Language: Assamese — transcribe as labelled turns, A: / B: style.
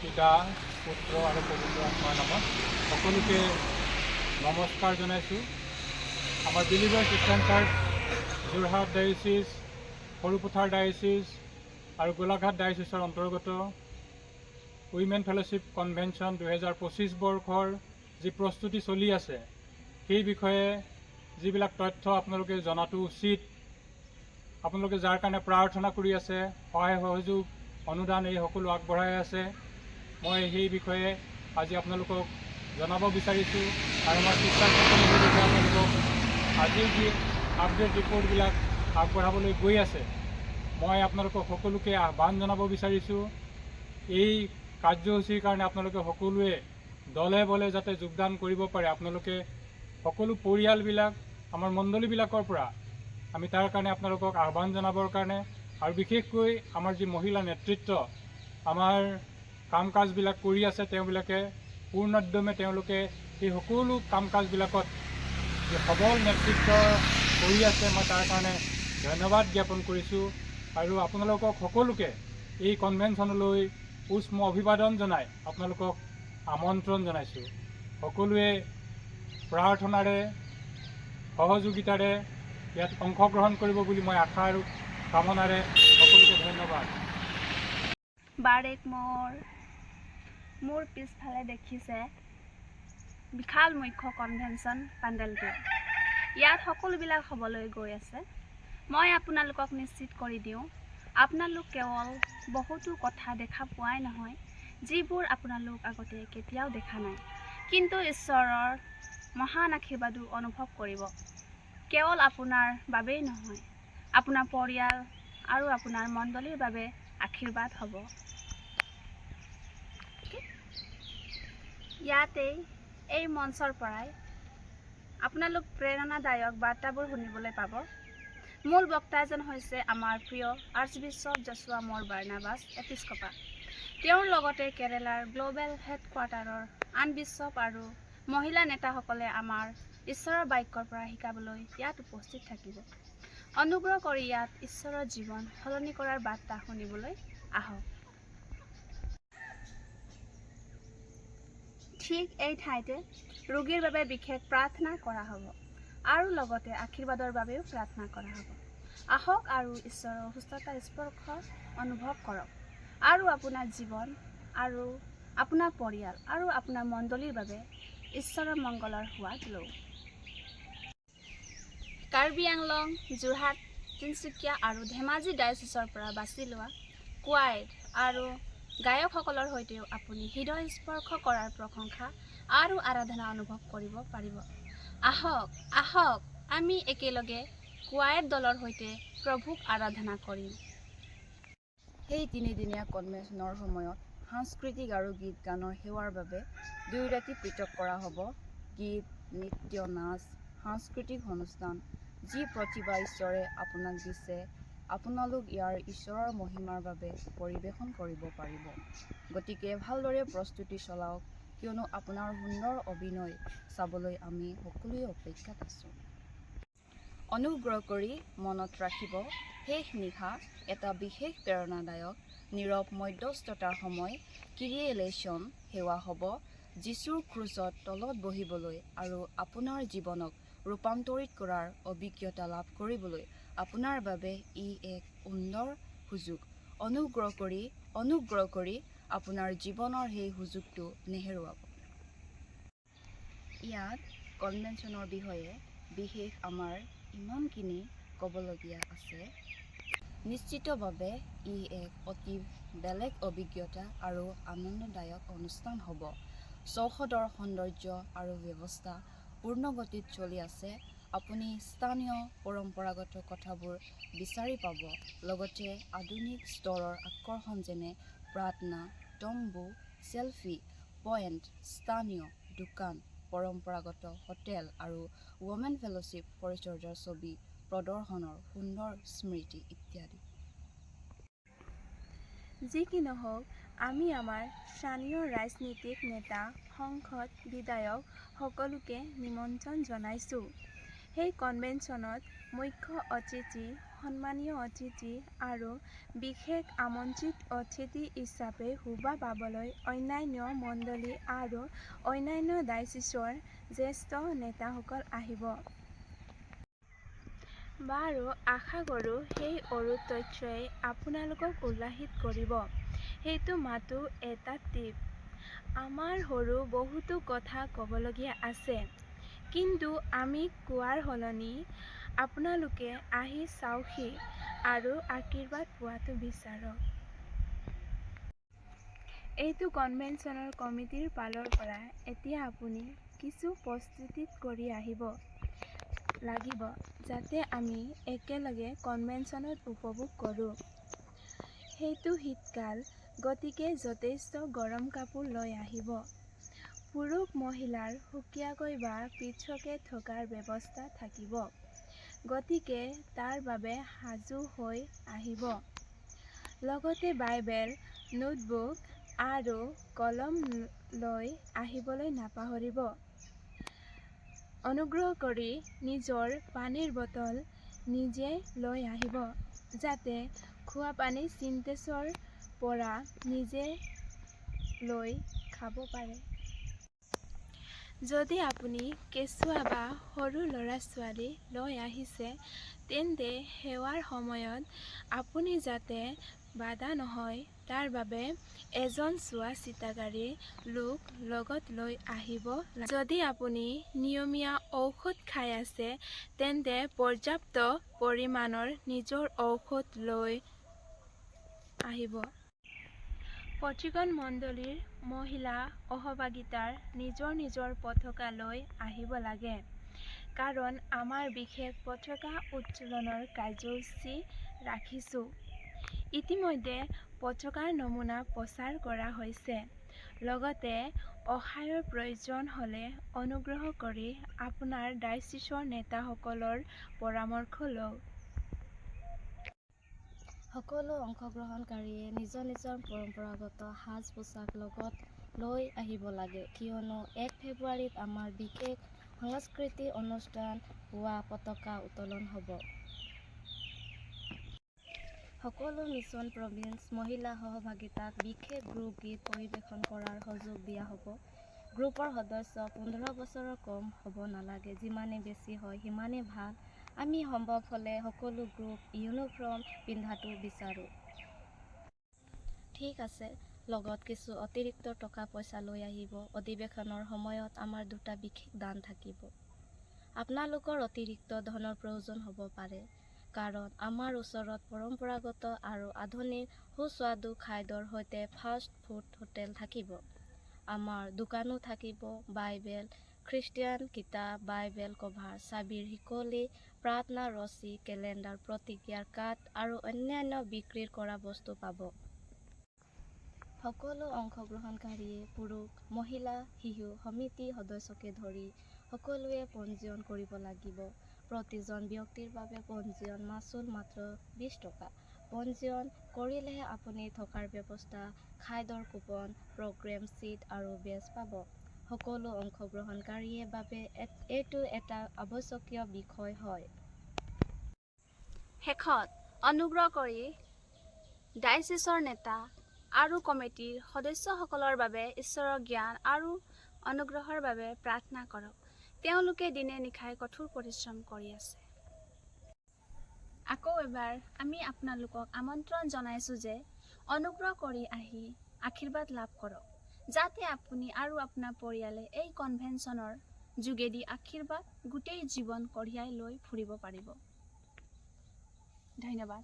A: পিতা পুত্ৰ আৰু পবিত্ৰ আত্মাৰ নামত সকলোকে নমস্কাৰ জনাইছোঁ। আমাৰ বিলিভাৰ খ্ৰীষ্টান চাৰ্চ যোৰহাট ডায়েচিছ, সৰুপথাৰ ডায়েচিছ আৰু গোলাঘাট ডায়েচিছৰ অন্তৰ্গত উইমেন ফেলোশ্বিপ কনভেনশ্যন 2025 বৰ্ষৰ যি প্ৰস্তুতি চলি আছে সেই বিষয়ে যিবিলাক তথ্য আপোনালোকে জনাটো উচিত, আপোনালোকে যাৰ কাৰণে প্ৰাৰ্থনা কৰি আছে, সহায় সহযোগ অনুদান এই সকলো আগবঢ়াই আছে, মই সেই বিষয়ে আজি আপোনালোকক জনাব বিচাৰিছোঁ। আৰু আমাৰ খ্ৰীষ্টানসকলে সেই বিষয়ে আপোনালোকক আজিৰ যি আপডেট ৰিপৰ্টবিলাক আগবঢ়াবলৈ গৈ আছে, মই আপোনালোকক সকলোকে আহ্বান জনাব বিচাৰিছোঁ। এই কাৰ্যসূচীৰ কাৰণে আপোনালোকে সকলোৱে দলে বলে যাতে যোগদান কৰিব পাৰে, আপোনালোকে সকলো পৰিয়ালবিলাক আমাৰ মণ্ডলীবিলাকৰ পৰা আমি তাৰ কাৰণে আপোনালোকক আহ্বান জনাবৰ কাৰণে, আৰু বিশেষকৈ আমাৰ যি মহিলা নেতৃত্ব আমাৰ কাম কাজবিলাক কৰি আছে, তেওঁবিলাকে পূৰ্ণোদ্যমে তেওঁলোকে এই সকলো কাম কাজবিলাকত যি সবল নেতৃত্ব কৰি আছে, মই তাৰ কাৰণে ধন্যবাদ জ্ঞাপন কৰিছোঁ। আৰু আপোনালোকক সকলোকে এই কনভেনশ্যনলৈ উষ্ম অভিবাদন জনাই আপোনালোকক আমন্ত্ৰণ জনাইছোঁ। সকলোৱে প্ৰাৰ্থনাৰে সহযোগিতাৰে ইয়াত অংশগ্ৰহণ কৰিব বুলি মই আশা আৰু কামনাৰে সকলোকে ধন্যবাদ।
B: বাৰেক মোৰ পিছফালে দেখিছে বিশাল মুখ্য কনভেনশ্যন পেণ্ডেলটো। ইয়াত সকলোবিলাক হ'বলৈ গৈ আছে। মই আপোনালোকক নিশ্চিত কৰি দিওঁ, আপোনালোক কেৱল বহুতো কথা দেখা পোৱাই নহয়, যিবোৰ আপোনালোক আগতে কেতিয়াও দেখা নাই, কিন্তু ঈশ্বৰৰ মহান আশীৰ্বাদো অনুভৱ কৰিব। কেৱল আপোনাৰ বাবেই নহয়, আপোনাৰ পৰিয়াল আৰু আপোনাৰ মণ্ডলীৰ বাবে আশীৰ্বাদ হ'ব। ইয়াতেই এই মঞ্চৰ পৰাই আপোনালোক প্ৰেৰণাদায়ক বাৰ্তাবোৰ শুনিবলৈ পাব। মূল বক্তাজন হৈছে আমাৰ প্ৰিয় আৰ্চবিশ্বপ জছুৱা মোৰ বাৰ্নাবাছ এপিস্কোপা। তেওঁৰ লগতে কেৰেলাৰ গ্ল'বেল হেডকোৱাৰ্টাৰৰ আন বিশ্বপ আৰু মহিলা নেতাসকলে আমাৰ ঈশ্বৰৰ বাক্যৰ পৰা শিকাবলৈ ইয়াত উপস্থিত থাকিব। অনুগ্ৰহ কৰি ইয়াত ঈশ্বৰৰ জীৱন সলনি কৰাৰ বাৰ্তা শুনিবলৈ আহক। ঠিক এই ঠাইতে ৰোগীৰ বাবে বিশেষ প্ৰাৰ্থনা কৰা হ'ব আৰু লগতে আশীৰ্বাদৰ বাবেও প্ৰাৰ্থনা কৰা হ'ব। আহক আৰু ঈশ্বৰৰ সুস্থতা স্পৰ্শ অনুভৱ কৰক আৰু আপোনাৰ জীৱন আৰু আপোনাৰ পৰিয়াল আৰু আপোনাৰ মণ্ডলীৰ বাবে ঈশ্বৰৰ মংগলৰ সোৱাদ লওক। কাৰ্বি আংলং, যোৰহাট, তিনিচুকীয়া আৰু ধেমাজি ডায়েচিছৰ পৰা বাছি লোৱা কোৱাইৰ আৰু গায়কসকলৰ সৈতেও আপুনি হৃদয় স্পৰ্শ কৰাৰ প্ৰশংসা আৰু আৰাধনা অনুভৱ কৰিব পাৰিব। আহক আমি একেলগে কোৱাইৰ দলৰ সৈতে প্ৰভুক আৰাধনা কৰিম।
C: সেই তিনিদিনীয়া কনভেনশ্যনৰ সময়ত সাংস্কৃতিক আৰু গীত গানৰ সেৱাৰ বাবে 2 ৰাতি পৃথক কৰা হ'ব। গীত, নৃত্য, নাচ, সাংস্কৃতিক অনুষ্ঠান, যি প্ৰতিভা ঈশ্বৰে আপোনাক দিছে, আপোনালোক ইয়াৰ ঈশ্বৰৰ মহিমাৰ বাবে পৰিৱেশন কৰিব পাৰিব। গতিকে ভালদৰে প্ৰস্তুতি চলাওক, কিয়নো আপোনাৰ সুন্দৰ অভিনয় চাবলৈ আমি সকলোৱে অপেক্ষাত আছোঁ। অনুগ্ৰহ কৰি মনত ৰাখিব, শেষ নিশা এটা বিশেষ প্ৰেৰণাদায়ক নীৰৱ মধ্যস্থতাৰ সময় কিৰিয়েলেশ্যন সেৱা হ'ব, যীশুৰ ক্ৰুচত তলত বহিবলৈ আৰু আপোনাৰ জীৱনক ৰূপান্তৰিত কৰাৰ অভিজ্ঞতা লাভ কৰিবলৈ আপোনাৰ বাবে ই এক সুন্দৰ সুযোগ। অনুগ্ৰহ কৰি আপোনাৰ জীৱনৰ সেই সুযোগটো নেহেৰুৱাব। ইয়াত কনভেনশ্যনৰ বিষয়ে বিশেষ আমাৰ ইমানখিনি ক'বলগীয়া আছে। নিশ্চিতভাৱে ই এক অতি বেলেগ অভিজ্ঞতা আৰু আনন্দদায়ক অনুষ্ঠান হ'ব। চৌহদৰ সৌন্দৰ্য আৰু ব্যৱস্থা পূৰ্ণগতিত চলি আছে। আপুনি স্থানীয় পৰম্পৰাগত কথাবোৰ বিচাৰি পাব, লগতে আধুনিক স্তৰৰ আকৰ্ষণ যেনে প্ৰাৰ্থনা তম্বু, চেলফি পইণ্ট, স্থানীয় দোকান, পৰম্পৰাগত হোটেল আৰু উইমেন ফেলোশ্বিপ পৰিচৰ্যাৰ ছবি প্ৰদৰ্শনৰ সুন্দৰ স্মৃতি ইত্যাদি।
B: যি কি নহওক, আমি আমাৰ স্থানীয় ৰাজনীতিক নেতা, সংসদ, বিধায়ক সকলোকে নিমন্ত্ৰণ জনাইছোঁ। সেই কনভেনশ্যনত মুখ্য অতিথি সন্মানীয় অতিথি আৰু বিশেষ আমন্ত্ৰিত অতিথি হিচাপে শোভা পাবলৈ অন্যান্য মণ্ডলী আৰু অন্যান্য ডায়চিছৰ জ্যেষ্ঠ নেতাসকল আহিব। বাৰু আশা কৰোঁ সেই অৰুট তথ্যই আপোনালোকক উল্লাসিত কৰিব। সেইটো মাথো এটা টিপ। আমাৰ সৰু বহুতো কথা ক'বলগীয়া আছে, কিন্তু আমি কোৱাৰ সলনি আপোনালোকে আহি চাওকহি আৰু আশীৰ্বাদ পোৱাটো বিচাৰক। এইটো কনভেনশ্যনৰ কমিটিৰ ফালৰ পৰা এতিয়া আপুনি কিছু প্ৰস্তুতি কৰি আহিব লাগিব যাতে আমি একেলগে কনভেনশ্যনত উপভোগ কৰোঁ। সেইটো শীতকাল, গতিকে যথেষ্ট গৰম কাপোৰ লৈ আহিব। পুৰুষ মহিলাৰ সুকীয়াকৈ বা পৃথকে থকাৰ ব্যৱস্থা থাকিব, গতিকে তাৰ বাবে সাজু হৈ আহিব। লগতে বাইবেল, নোটবুক আৰু কলম লৈ আহিবলৈ নাপাহৰিব। অনুগ্ৰহ কৰি নিজৰ পানীৰ বটল নিজে লৈ আহিব, যাতে খোৱা পানী চিনটেক্সৰ পৰা নিজে লৈ খাব পাৰে। যদি আপুনি কেঁচুৱা বা সৰু ল'ৰা-ছোৱালী লৈ আহিছে, তেন্তে সেৱাৰ সময়ত আপুনি যাতে বাধা নহয় তাৰ বাবে এজন চোৱাচিতাকাৰী লোক লগত লৈ আহিব লাগিব। যদি আপুনি নিয়মীয়া ঔষধ খাই আছে, তেন্তে পৰ্যাপ্ত পৰিমাণৰ নিজৰ ঔষধ লৈ আহিব। প্ৰতিখন মণ্ডলীৰ মহিলা সহভাগিতাৰ নিজৰ নিজৰ পতাকা লৈ আহিব লাগে, কাৰণ আমাৰ বিশেষ পতাকা উত্তোলনৰ কাৰ্যসূচী ৰাখিছোঁ। ইতিমধ্যে পতাকাৰ নমুনা প্ৰচাৰ কৰা হৈছে। লগতে সহায়ৰ প্ৰয়োজন হ'লে অনুগ্ৰহ কৰি আপোনাৰ ডায়চিছৰ নেতাসকলৰ পৰামৰ্শ লওক।
C: সকলো অংশগ্ৰহণকাৰীয়ে নিজৰ নিজৰ পৰম্পৰাগত সাজ-পোছাক লগত লৈ আহিব লাগে, কিয়নো 1 ফেব্ৰুৱাৰীত আমাৰ বিশেষ সাংস্কৃতিক অনুষ্ঠান হোৱা পতাকা উত্তোলন হ'ব। সকলো মিছন প্ৰভিন্স মহিলা সহভাগিতাক বিশেষ গ্ৰুপ গীত পৰিৱেশন কৰাৰ সুযোগ দিয়া হ'ব। গ্ৰুপৰ সদস্য 15 বছৰৰ কম হ'ব নালাগে। যিমানে বেছি হয় সিমানে ভাল। আমি সম্ভৱ হ'লে সকলো গ্ৰুপ ইউনিফৰ্ম পিন্ধাটো বিচাৰোঁ। ঠিক আছে, লগত কিছু অতিৰিক্ত টকা-পইচা লৈ আহিব। অধিৱেশনৰ সময়ত আমাৰ 2টা বিশেষ দান থাকিব। আপোনালোকৰ অতিৰিক্ত ধনৰ প্ৰয়োজন হ'ব পাৰে, কাৰণ আমাৰ ওচৰত পৰম্পৰাগত আৰু আধুনিক সুস্বাদু খাদ্যৰ সৈতে ফাষ্ট ফুড হোটেল থাকিব। আমাৰ দোকানো থাকিব। বাইবেল, খ্ৰীষ্টিয়ান কিতাপ, বাইবেল কভাৰ, চাবিৰ শিকলি, প্ৰাৰ্থনা ৰছী, কেলেণ্ডাৰ, প্ৰতিজ্ঞাৰ কাৰ্ড আৰু অন্যান্য বিক্ৰী কৰা বস্তু পাব। সকলো অংশগ্ৰহণকাৰীয়ে পুৰুষ, মহিলা, শিশু সমিতি সদস্যকে ধৰি সকলোৱে পঞ্জীয়ন কৰিব লাগিব। প্ৰতিজন ব্যক্তিৰ বাবে পঞ্জীয়ন মাচুল মাত্ৰ 20 টকা। পঞ্জীয়ন কৰিলেহে আপুনি থকাৰ ব্যৱস্থা, খাদ্যৰ কুপন, প্ৰগ্ৰেম শ্বীট আৰু বেজ পাব। সকলো অংশগ্ৰহণকাৰীৰ বাবে এইটো এটা আৱশ্যকীয় বিষয় হয়।
B: শেষত, অনুগ্ৰহ কৰি ডায়চিছৰ নেতা আৰু কমিটিৰ সদস্যসকলৰ বাবে ঈশ্বৰৰ জ্ঞান আৰু অনুগ্ৰহৰ বাবে প্ৰাৰ্থনা কৰক। তেওঁলোকে দিনে নিশাই কঠোৰ পৰিশ্ৰম কৰি আছে। আকৌ এবাৰ আমি আপোনালোকক আমন্ত্ৰণ জনাইছো যে অনুগ্ৰহ কৰি আহি আশীৰ্বাদ লাভ কৰক, যাতে আপুনি আৰু আপোনাৰ পৰিয়ালে এই কনভেনশ্যনৰ যোগেদি আশীৰ্বাদ গোটেই জীৱন কঢ়িয়াই লৈ ফুৰিব পাৰিব। ধন্যবাদ।